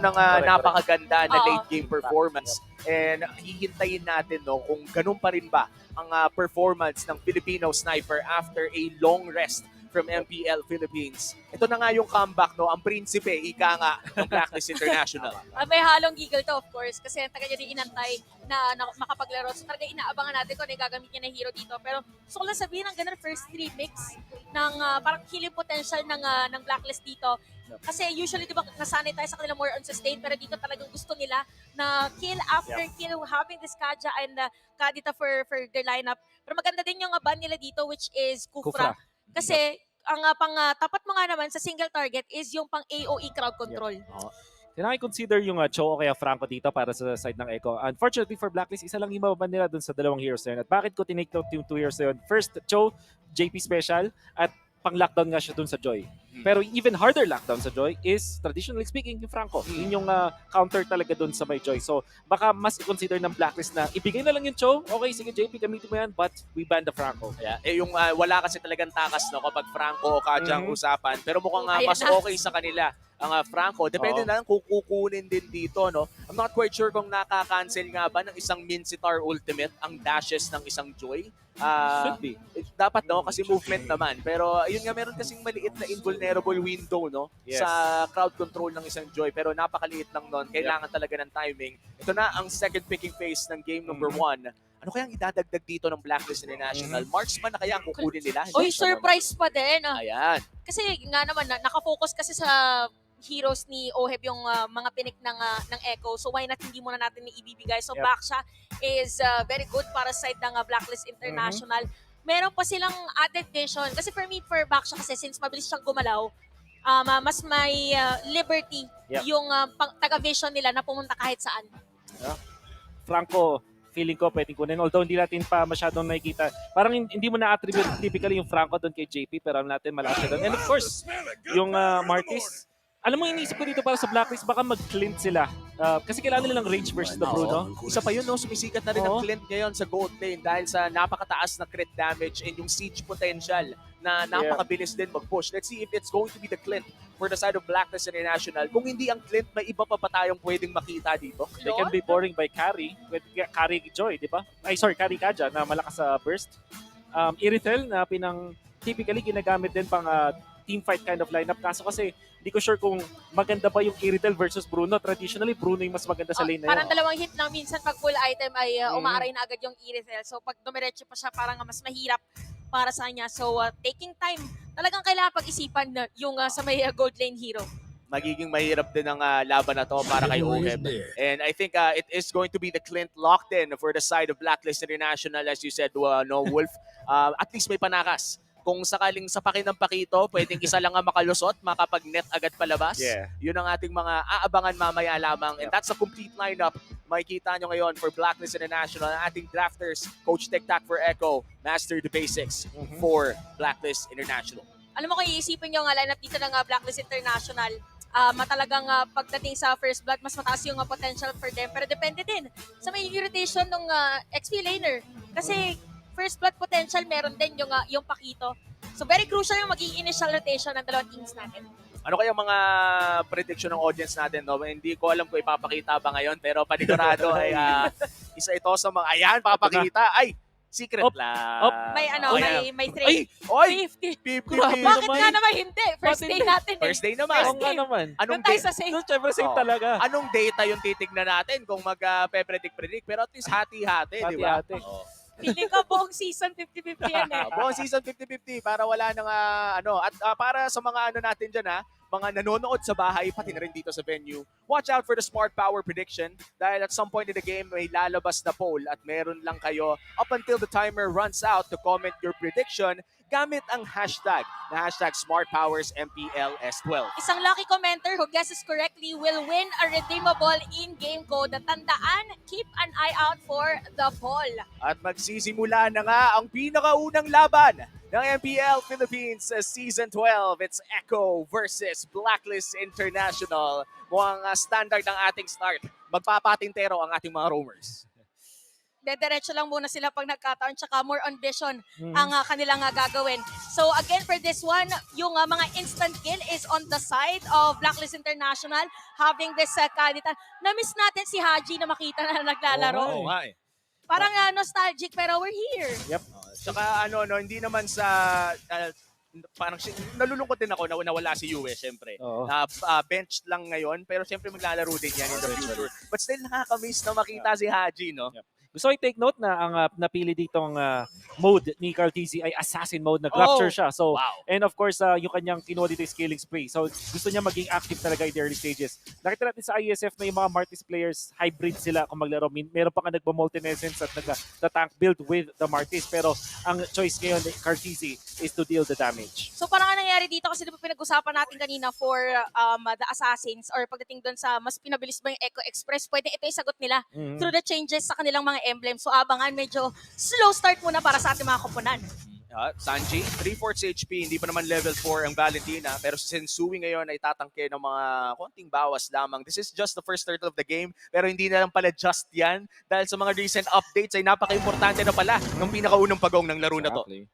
ng Correct. napakaganda na Oo. late game performance. And hihintayin natin no kung ganun pa rin ba ang performance ng Filipino sniper after a long rest from MPL Philippines. Ito na nga yung comeback, no? Ang prinsipe, ika nga, ng Blacklist International. May halong giggle to, of course, kasi taga niya din inantay na makapaglaro. So talaga inaabangan natin kung ano yung gagamit niya na hero dito. Pero gusto ko lang sabihin ng ganun, first 3 picks ng parang killing potential ng Blacklist dito. Kasi usually, di ba, nasanay tayo sa kanila more on sustain, pero dito talagang gusto nila na kill after kill, having this Kaja and Kadita for their lineup. Pero maganda din yung ban nila dito, which is Kufra. Kasi ang tapat mo nga naman sa single target is yung pang AOE crowd control. Kailangan i-consider yung Cho o kaya Franco dito para sa side ng Echo. Unfortunately for Blacklist, isa lang yung mababan nila dun sa dalawang heroes na yun. At bakit ko tinake note yung 2 heroes na yun? First, Cho, JP Special, at pang-lockdown nga siya dun sa Joy. Pero even harder lockdown sa Joy is, traditionally speaking, yung Franco. Yun yung counter talaga dun sa may Joy. So, baka mas i-consider ng Blacklist na ibigay na lang yung Cho. Okay, sige JP, gamitin mo yan, but we ban the Franco. Yeah. Yung wala kasi talagang takas no kapag Franco o Kaja ang usapan. Pero mukhang Ayan mas na. okay sa kanila ang Franco. Depende Oo. na lang kung kukunin din dito. No? I'm not quite sure kung nakaka-cancel nga ba ng isang Mincitar Ultimate ang dashes ng isang Joy. Should be. Dapat no kasi movement naman. Pero yun nga meron kasing maliit na invulnerable window no Yes. sa crowd control ng isang Joy pero napakaliit lang noon. Kailangan talaga ng timing. Ito na ang second picking phase ng game number 1. Ano kayang idadagdag dito ng Blacklist International? Marksman na kaya ang kukunin nila? Oy, surprise pa din. Ayan. Kasi nga naman, nakafocus kasi sa heroes ni Oheb yung mga pinik ng Echo. So why not hindi muna natin ibibigay? So Yep. Baksha is very good para sa side ng Blacklist International. Meron pa silang added vision. Kasi for me, for Baksha kasi since mabilis siyang gumalaw, mas may liberty Yep. yung taga-vision nila na pumunta kahit saan. Franco, feeling ko pwedeng kunin. Although hindi natin pa masyadong nakikita. Parang hindi mo na-attribute typically yung Franco doon kay JP, pero alam natin malakas siya doon. And of course, yung Martis. Alam mo, iniisip ko dito para sa Blacklist, baka mag-Clint sila. Kasi kailangan nilang range burst na Bruno. Isa pa yun, no? Sumisikat na rin ang Oo. Clint ngayon sa gold lane dahil sa napakataas na crit damage and yung siege potential na napakabilis din mag-push. Let's see if it's going to be the Clint for the side of Blacklist International. Kung hindi ang Clint, may iba pa tayong pwedeng makita dito. They can be boring by carry. With carry Joy, di ba? Ay, sorry, carry Kaja na malakas sa burst. Irithel na typically ginagamit din pang team fight kind of lineup. Kaso kasi, hindi ko sure kung maganda ba yung Irithel versus Bruno. Traditionally, Bruno yung mas maganda sa lane na Parang yun. dalawang hit lang minsan pag full item ay umaaray na agad yung Irithel. So pag dumiretso pa siya parang mas mahirap para sa kanya. So taking time, talagang kailangan pag-isipan na yung sa may gold lane hero. Magiging mahirap din ang laban na to para kay Oheb. And I think it is going to be the Clint locked in for the side of Blacklist International, as you said, no, Wolf. At least may panakas. Kung sakaling sapakin ng pakito, pwedeng isa lang ang makalusot, makapag-net agad palabas. Yeah. Yun ang ating mga aabangan mamaya lamang. And that's a complete lineup. Makikita nyo ngayon for Blacklist International. Ang ating drafters, Coach Tek-Tak for Echo, Master the Basics for Blacklist International. Alam mo kung iisipin yung lineup dito ng Blacklist International, matalagang pagdating sa first blood, mas mataas yung potential for them. Pero depende din sa may rotation ng XP laner. Kasi first blood potential meron din yung Pakito. So very crucial yung magiging initial rotation ng dalawang teams natin. Ano kaya mga prediction ng audience natin? No? Hindi ko alam kung ipapakita ba ngayon, pero panigurado ay isa ito sa mga, ayan, papakita. Ay, secret lang. May trade. Oy! 50. 50. Bakit nga naman hindi? First day natin eh. First day naman. Oo nga naman. Anong Doon tayo sa safe. Siyempre safe talaga. Anong data yung titignan natin kung mag-predict, pero at least hati-hati, di ba? Hati-hati. Feeling ko buong season 50-50 yan eh. Buong season 50-50 para wala nang at para sa mga natin dyan mga nanonood sa bahay pati na rin dito sa venue, watch out for the Smart Power prediction dahil at some point in the game may lalabas na poll at meron lang kayo up until the timer runs out to comment your prediction gamit ang hashtag na hashtag SmartPowersMPLS12. Isang lucky commenter who guesses correctly will win a redeemable in-game code. Tandaan, keep an eye out for the poll. At magsisimula na nga ang pinakaunang laban ng MPL Philippines Season 12. It's Echo versus Blacklist International. Mukhang standard ang ating start. Magpapatintero ang ating mga roamers. Dediretso lang muna sila pag nagkataon, tsaka more on vision Mhm. ang kanilang gagawin. So again, for this one, yung mga instant kill is on the side of Blacklist International, having this kalitan. Na-miss natin si Haji na makita na naglalaro. Oo Oo nga eh. Parang nostalgic, pero we're here. Tsaka no, hindi naman sa parang nalulungkot din ako na nawala si Yue, syempre. Oo. Bench lang ngayon, pero syempre maglalaro din yan in the future. But still nakakamiss na makita si Haji, no? Yep. Gusto ko i-take note na ang napili ditong mode ni Carl TZ ay assassin mode. Nag-rupture siya. So, Wow. and of course, yung kanyang kinuha dito is scaling spray. So, gusto niya maging active talaga in the early stages. Nakita natin sa ISF na yung mga Martis players, hybrid sila kung maglaro. Meron pa nga nagpa-multi-essence at nag-tank build with the Martis. Pero ang choice ngayon ni Carl TZ is to deal the damage. So parang ang nangyari dito, kasi di ba pinag-usapan natin kanina for the assassins, or pagdating doon sa mas pinabilis ba yung Echo Express, pwede ito yung sagot nila Mhm. through the changes sa kanilang mga emblem. So abangan, medyo slow start muna para sa ating mga koponan. Sanji, 3/4 HP, hindi pa naman level 4 ang Valentina, pero si Sensui ngayon ay tatangke ng mga konting bawas lamang. This is just the first turtle of the game, pero hindi na lang pala just yan, dahil sa mga recent updates ay napaka-importante na pala ng pinakaunang pagong ng laro na to. Exactly.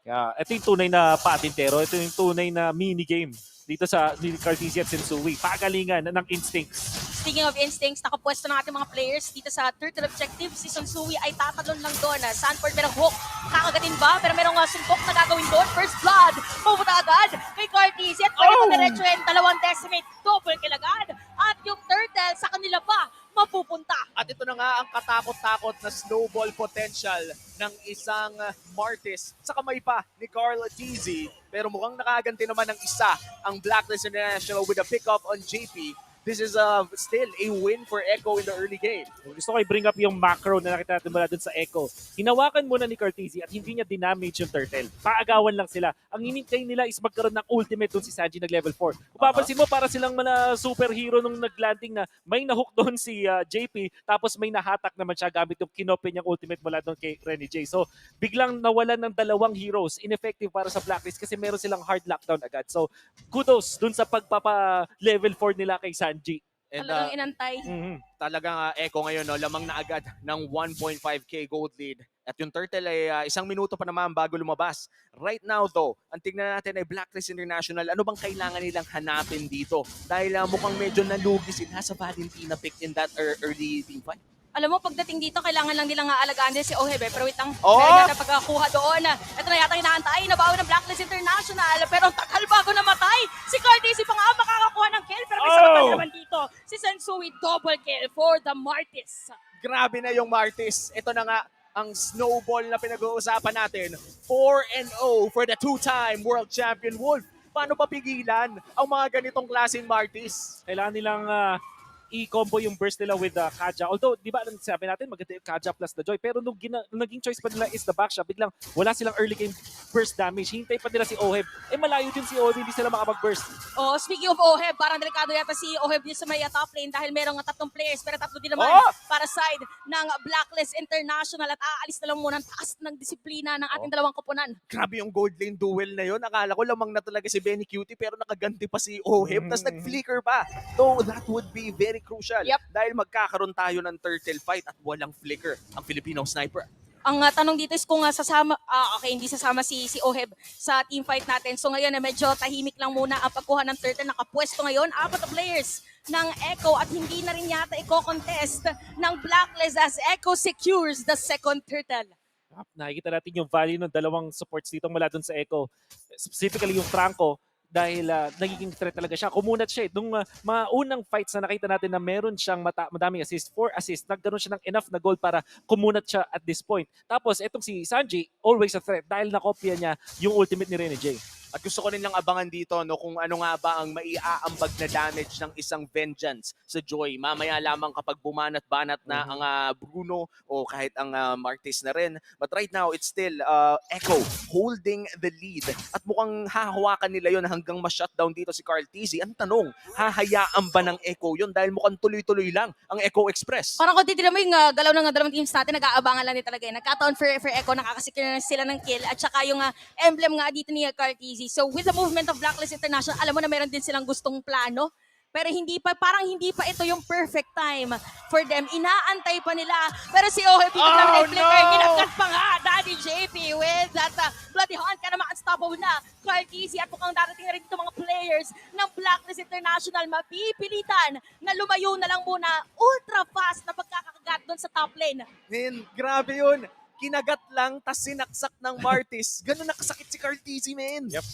Kaya ito yung tunay na patintero. Ito yung tunay na mini-game dito sa Carl TZ at Sensui. Pagalingan ng instincts. Speaking of instincts, nakapwesto ng ating mga players dito sa turtle objective. Si Sonsui ay tatalon lang doon. Sanford merong hook. Kakagatin ba? Pero merong sumbok na gagawin doon. First blood. Pumunta agad kay Cartesi. At pwede pa diretsuhin. Dalawang decimate. Double kill agad. At yung turtle sa kanila pa mapupunta. At ito na nga ang katakot-takot na snowball potential ng isang Martis sa kamay pa ni Carl TZ. Pero mukhang nakaganti naman ng isa ang Blacklist International with a pick-up on JP. This is still a win for Echo in the early game. Gusto ko i-bring up yung macro na nakita natin mula dun sa Echo. Hinawakan muna ni Cartesi at hindi niya dinamage yung turtle. Paagawan lang sila. Ang hinintay nila is magkaroon ng ultimate dun si Sanji nag level 4. Kung papansin mo, para silang mga superhero nung naglanding na may nahook doon si JP, tapos may nahatak naman siya gamit yung kinope niyang ultimate mula doon kay Renny J. So, biglang nawalan ng dalawang heroes. Ineffective para sa Blacklist kasi meron silang hard lockdown agad. So, kudos dun sa pagpapa-level 4 nila kay Sanji. And Talagang inantay. talagang Echo ngayon, no, lamang na agad ng 1.5k gold lead. At yung turtle ay isang minuto pa naman bago lumabas. Right now though, ang tignan natin ay Blacklist International. Ano bang kailangan nilang hanapin dito? Dahil mukhang medyo nalugi sila sa Valentina pick in that early team fight. Alam mo, pagdating dito, kailangan lang nilang alagaan din si Oheb. Pero wait lang, Oh! meron na pagkakuha doon. Ito na yata inaantay, nabawi ng Blacklist International. Pero ang tagal bago namatay. Si Cartesi pa nga makakakuha ng kill. Pero may sabatan naman dito. Si Sensui, double kill for the Martis. Grabe na yung Martis. Ito na nga ang snowball na pinag-uusapan natin. 4-0 for the two-time world champion Wolf. Paano pa pigilan ang mga ganitong klaseng Martis? Kailangan nilang i-combo yung burst nila with Kaja. Although, di ba, sabi natin, maganda yung Kaja plus the Joy. Pero nung naging choice pa nila is the backshot, biglang wala silang early game burst damage. Hintay pa nila si Oheb. Malayo din si Oheb, hindi sila makapag-burst. Oh, speaking of Oheb, parang delikado yata si Oheb din sa may top lane dahil merong tatlong players, pero tatlo din naman para side ng Blacklist International, at aalis na lang muna ang taas ng disiplina ng ating dalawang koponan. Grabe yung gold lane duel na yun. Akala ko lamang na talaga si Benny Cutie pero nakaganti pa si Oheb. Tapos nag-flicker pa. So that would be very crucial. Yep. Dahil magkakaroon tayo ng turtle fight at walang flicker ang Filipino sniper. Ang tanong dito is kung sasama, hindi sasama si Oheb sa team fight natin. So ngayon medyo tahimik lang muna ang pagkuha ng turtle. Nakapwesto ngayon, 4 na players ng Echo at hindi na rin yata i-contest ng Blacklist as Echo secures the second turtle. Nakikita natin yung value ng dalawang supports dito mula dun sa Echo. Specifically yung Franco, dahil nagiging threat talaga siya. Kumunat siya. Nung mga unang fights na nakita natin na meron siyang madaming assist, 4 assists, nagkaroon siya ng enough na goal para kumunat siya at this point. Tapos, etong si Sanji, always a threat dahil nakopya niya yung ultimate ni Renny J. At gusto ko rin lang abangan dito no, kung ano nga ba ang maiaambag na damage ng isang Vengeance sa Joy. Mamaya lamang kapag bumanat-banat na ang Bruno o kahit ang Martis na rin. But right now, it's still Echo holding the lead. At mukhang hahawakan nila yon hanggang ma-shutdown dito si Carl TZ. Ang tanong, hahayaan ba ng Echo yon dahil mukhang tuloy-tuloy lang ang Echo Express? Parang kung titignan mo yung galaw ng dalawang teams natin, nag-aabangan lang din talaga. Nagkataon for Echo, nakakasikil na sila ng kill. At saka yung emblem nga dito ni Carl TZ. So with the movement of Blacklist International, alam mo na meron din silang gustong plano. pero parang hindi pa ito yung perfect time for them. Inaantay pa nila. Pero si Oheb dito lang Oh, flicker. no! Ginagkat pa nga Daddy JP with that Bloody Hunt ka naman unstoppable na. Carl Easy at mukhang darating na rin dito mga players ng Blacklist International mapipilitan na lumayo na lang muna. Ultra fast na pagkakagat doon sa top lane. Man, grabe yun. Kinagat lang, tas sinaksak ng Martis. Ganun nakasakit si Cartesi, man. Yep.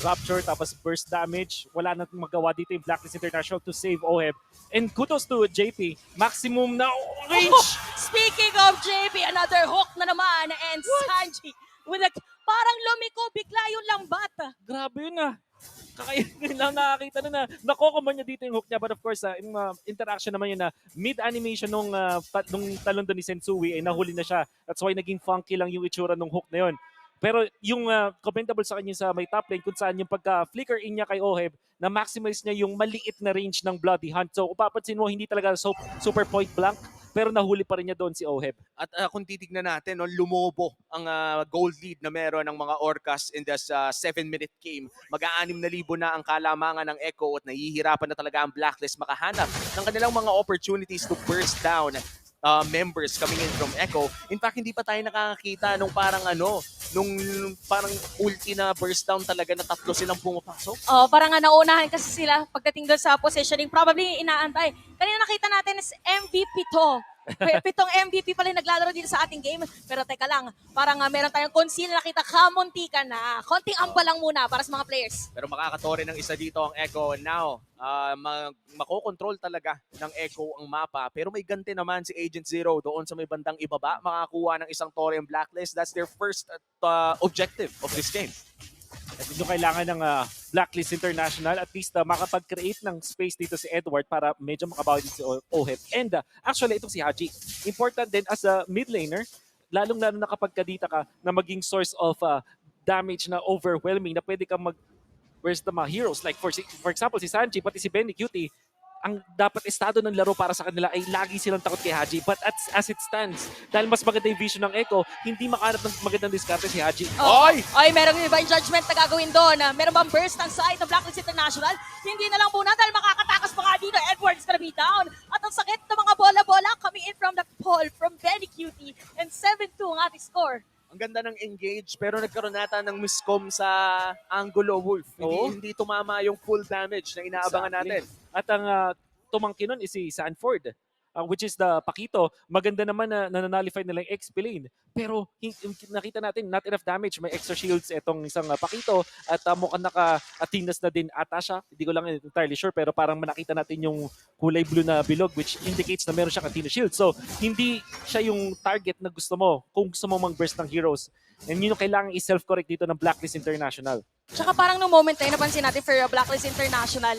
Rapture, tapos burst damage. Wala na magawa dito yung Blacklist International to save Oheb. And kudos to JP. Maximum na range! Speaking of JP, another hook na naman. And Sanji with a, parang lumiko bigla yung lambat. Grabe yun ah. Kakainin lang nakakita na nakokoman niya dito yung hook niya. But of course, yung interaction naman yun na mid-animation nung talon doon ni Sensui ay nahuli na siya. That's why naging funky lang yung itsura nung hook na yun. Pero yung commendable sa kanya sa may top lane kung saan yung pagka-flicker in niya kay Oheb na maximize niya yung maliit na range ng Bloody Hunt. So kung papansin mo, hindi talaga super point blank pero nahuli pa rin niya doon si Oheb. At kung titignan natin, no, lumobo ang gold lead na meron ng mga Orcas in this 7-minute game. Mag-6,000 na ang kalamangan ng Echo at nahihirapan na talaga ang Blacklist makahanap ng kanilang mga opportunities to burst down members coming in from Echo. In fact, hindi pa tayo nakakakita nung parang ulti na burst down talaga na 3 silang pumapasok. Oh, parang nga naunahan kasi sila pagdating doon sa positioning. Probably inaantay. Kanina nakita natin is MVP to. Pitong MVP pala yung naglalaro dito sa ating game. Pero teka lang, parang meron tayong conceal na nakita kamunti ka na. Konting amba lang muna para sa mga players. Pero makakatore ng isa dito ang Echo. Now, makokontrol talaga ng Echo ang mapa. Pero may ganti naman si Agent Zero doon sa may bandang ibaba. Makakuha ng isang tore ang Blacklist. That's their first objective of this game. At yung kailangan ng Blacklist International, at least makapag-create ng space dito si Edward para medyo makabawi dito si Oheb. And actually, itong si Haji. Important din as a mid laner, lalong-lalo na kapag kadita ka na maging source of damage na overwhelming na pwede kang where's the mga heroes. Like for example, si Sanji, pati si Benny Cutie, ang dapat estado ng laro para sa kanila ay lagi silang takot kay Haji. But as it stands, dahil mas maganda yung vision ng Echo, hindi makahanap ng magandang diskarte si Haji. Oh. Oy! Ay, merong divine judgment na gagawin doon. Meron bang burst ang side ng Blacklist International? Hindi na lang muna dahil makakatakas pa nga dito. Edward's gonna be down. At ang sakit ng mga bola-bola coming in from the pole from Benny Cutie. And 7-2 ang ating score. Ang ganda ng engage pero nagkaroon nata ng miscom sa Angulo Wolf. Oo. Hindi tumama yung full damage na inaabangan natin. At ang tumangki nun is si Sanford, which is the Pakito. Maganda naman na nananalify nila yung XP lane. Pero nakita natin, not enough damage. May extra shields itong isang Pakito at mukhang naka-Atinas na din ata siya. Hindi ko lang entirely sure pero parang nakita natin yung kulay blue na bilog which indicates na meron siyang Athena shield. So, hindi siya yung target na gusto mo kung gusto mo mag-burst ng heroes. And yun yung kailangan i-self-correct dito ng Blacklist International. Tsaka parang nung moment na yun, napansin natin for Blacklist International,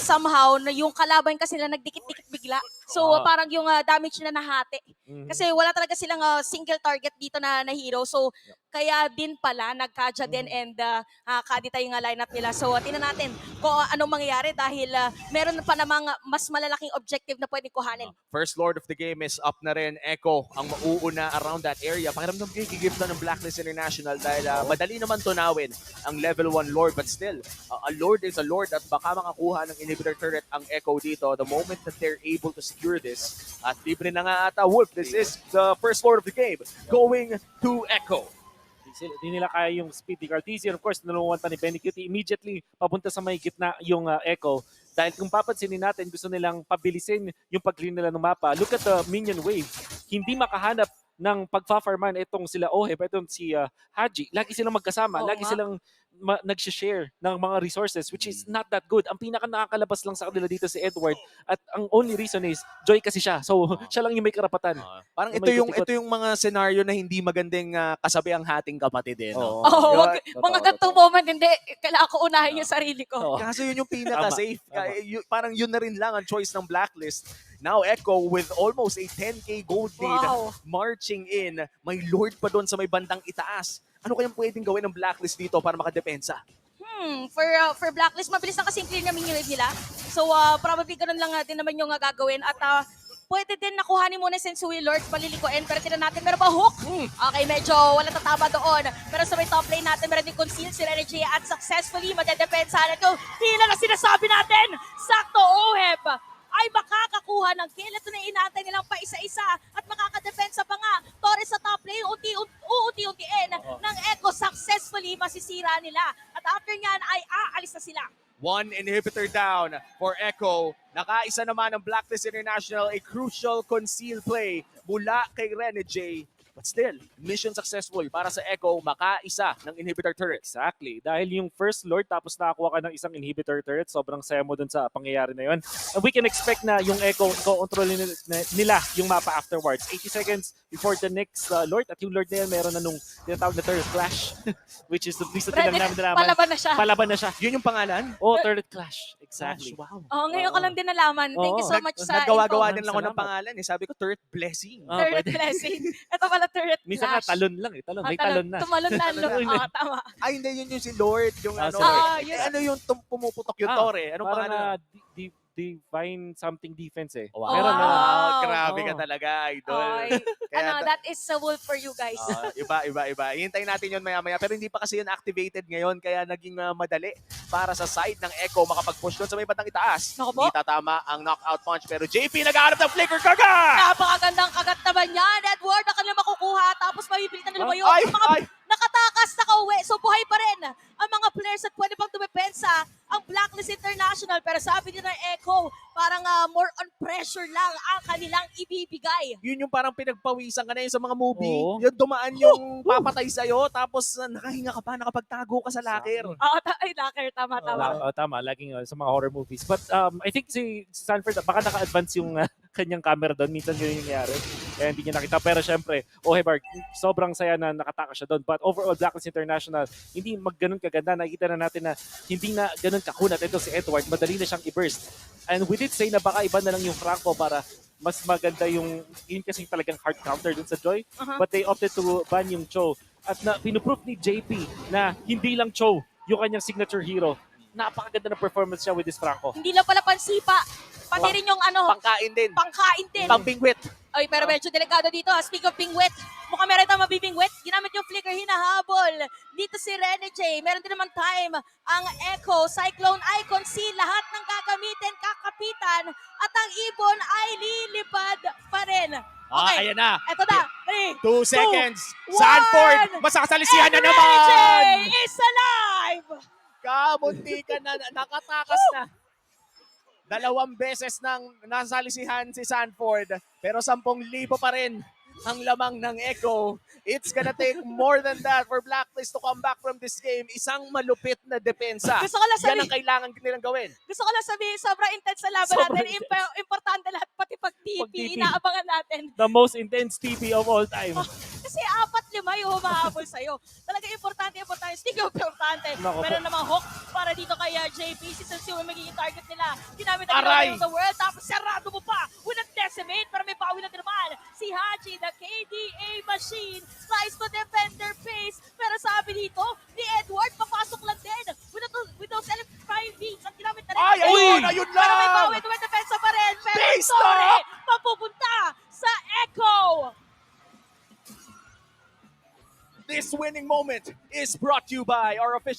somehow, yung kalaban kasi nila nagdikit-dikit bigla. So, parang yung damage nila nahati. Kasi wala talaga silang single target dito na hero. So, kaya din pala, nagkadya din and kadita yung lineup nila. So, tingnan natin kung anong mangyayari dahil meron pa namang mas malalaking objective na pwede kuhanin. First Lord of the game is up na rin. Echo ang mauuna around that area. Pakiramdam kayo gigift na ng Blacklist International dahil madali naman tunawin ang level 1 Lord. But still, a Lord is a Lord at baka makakuha ng inhibitor turret ang Echo dito the moment that they're able to secure this. At libre na nga ata Wolf. This is the first Lord of the game going to Echo. Hindi nila kaya yung speed ni Cartesian. Of course, nalunguan pa ni Benny Cutie. Immediately, papunta sa may gitna yung Echo. Dahil kung papansinin natin, gusto nilang pabilisin yung pag-clean nila ng mapa. Look at the minion wave. Hindi makahanap ng pagfa-farman itong sila Oheb, itong si Haji. Lagi silang magkasama. Oo Lagi nga. silang nag-share ng mga resources which is not that good. Ang pinaka nakakalabas lang sa kanila dito si Edward at ang only reason is Joy kasi siya. So, siya lang yung may karapatan. Parang May ito ikot-ikot. yung mga scenario na hindi magandang kasabi ang hating kapatid eh. No? Oo. Oh, Yun. mga gantong moment, hindi. Kailangan ko unahin yung sarili ko. Oo. Kaso yun yung pinaka-safe. Tama. Parang yun na rin lang ang choice ng Blacklist. Now Echo with almost a 10k gold lead Wow. marching in. May Lord pa doon sa may bandang itaas. Ano kayang pwedeng gawin ng Blacklist dito para makadepensa? For Blacklist, mabilis lang kasi yung clear na mini wave nila. So, probably ganun lang din naman yung gagawin. At pwede din nakuhanin muna si Sensui Lord palilikuin, pero tinan natin, meron ba hook? Okay, medyo wala tatama doon. Pero sa may top lane natin, meron din conceal si Energy at successfully madedepensahan ito. Hila na sinasabi natin, sakto Oheb ay makakakuha ng kill. Ito na inaantay nilang pa isa-isa at makakadepensa pa nga. Torres sa top lane, unti-untiin ng Echo successfully masisira nila. At after nyan ay aalis na sila. One inhibitor down for Echo. Nakaisa naman ng Blacklist International, a crucial conceal play mula kay Rene J. But still, mission successful para sa Echo, makaisa ng inhibitor turret. Exactly. Dahil yung first Lord tapos nakakuha ka ng isang inhibitor turret, sobrang saya mo dun sa pangyayari na yun. And we can expect na yung Echo, control nila yung mapa afterwards. 80 seconds before the next Lord. At yung Lord na yan, meron na nung tinatawag na turret clash. Which is the least na Brandon, namin nalaman. palaban na siya. Palaban na siya. Yun yung pangalan? Oh, turret clash. Exactly. Wow. Oh, ngayon ko lang din nalaman. Thank you so Oo. much sa Naggawa-gawa info. din lang ako ng Salamat. pangalan. Sabi ko, turret blessing. Ah, Turret pwede. blessing. Ito pala turret Minsan nga clash. talon lang eh. Talon. Ah, May talon na. Tumalon na. Talon na. Tama. Ay, hindi, yun yung si Lord. Yung Ah, ano. sorry. Yun. Ano yung pumuputok yung Ah, tore? Anong Parang pangalan? divine something defense eh. Wow. Meron na. Grabe ka Oo. talaga, idol. Okay. Kaya That is a wolf for you guys. iba. Hintayin natin yun maya-maya. Pero hindi pa kasi yun activated ngayon. Kaya naging madali para sa side ng Echo makapag-push doon sa may batang itaas. Naku po. Hindi tatama ang knockout punch. Pero JP nag-aarap ng flicker kaga! Napakagandang kagat naman yan. Edward, na kanila makukuha. Tapos mabibili na lumayo. Ay, Yung mga ay! nakatakas, nakauwi. So buhay pa rin ang mga players at pwede pang dumepensa ang Blacklist International. Pero sabi din ng Echo, parang more on pressure lang ang kanilang ibibigay. Yun yung parang pinagpawisan ka na yun sa mga movie. Oo. Yung dumaan yung papatay sa'yo. Tapos nakahinga ka pa, nakapagtago ka sa locker. Ay, locker. Tama. Tama, laging sa mga horror movies. But I think si Sanford, baka naka-advance yung kanyang camera doon. Minsan ganyan yung nangyari. Kaya hindi niya nakita. Pero syempre, Ohebard, sobrang saya na nakataka siya doon. But overall, Blacklist International, hindi magganon kaganda. Nakikita na natin na hindi na ganun kakunat ito si Edward. Madali na siyang i-burst. And we did say na baka iba na lang yung Franco para mas maganda yung yun kasi talagang hard counter dun sa Joy. Uh-huh. But they opted to ban yung Cho. At na, pinuproof ni JP na hindi lang Cho yung kanyang signature hero. Napakaganda na performance siya with this Franco. Hindi lang pala pansipa. Pati rin yung Pangkain din. pangkain din. Pampingwit. Ay, pero medyo delikado dito. Speak of pingwit, mukhang meron tayong mabibingwit. Ginamit yung flicker, hinahabol. Dito si Rene J. Meron din naman time ang Echo, Cyclone Icon, C. Lahat ng gagamitin, kakapitan. At ang ibon ay lilipad pa rin. Okay, Ayan na. eto na. 2 seconds. 1. Sanford, masasalisihan na And naman. Rene J is alive! Kamunti ka na, nakatakas na. 2 beses nang nasalisihan si Sanford, pero 10,000 pa rin ang lamang ng Echo. It's gonna take more than that for Blacklist to come back from this game. Isang malupit na depensa. Gusto ko lang Yan ang kailangan nilang gawin. Gusto ko lang sabihin, sobrang intense sa laban Sobrang natin. intense. Importante lahat, pati pag Pag TP, TP. inaabangan natin. The most intense TP of all time. Kasi 4-5 yung humahabol sa'yo. Talaga importante. Speaking of importante, Nako po. meron namang hook para dito kay JP. Si Sensio yung magiging target nila. Ginamit na Aray! nila the world. Tapos sarado mo pa with a decimate. Pero may bawi na din naman. Si Haji, the KDA machine, tries to defend their face. Pero sabi dito, ni Edward, papasok lang din. With those electrifying beats. Ang ginamit na rin. Ay, ayun, ayun Pero may lang! bawi, dumedepensa pa rin. Pero Base sorry, stop! mapupunta sa Echo. This winning moment is brought to you by our official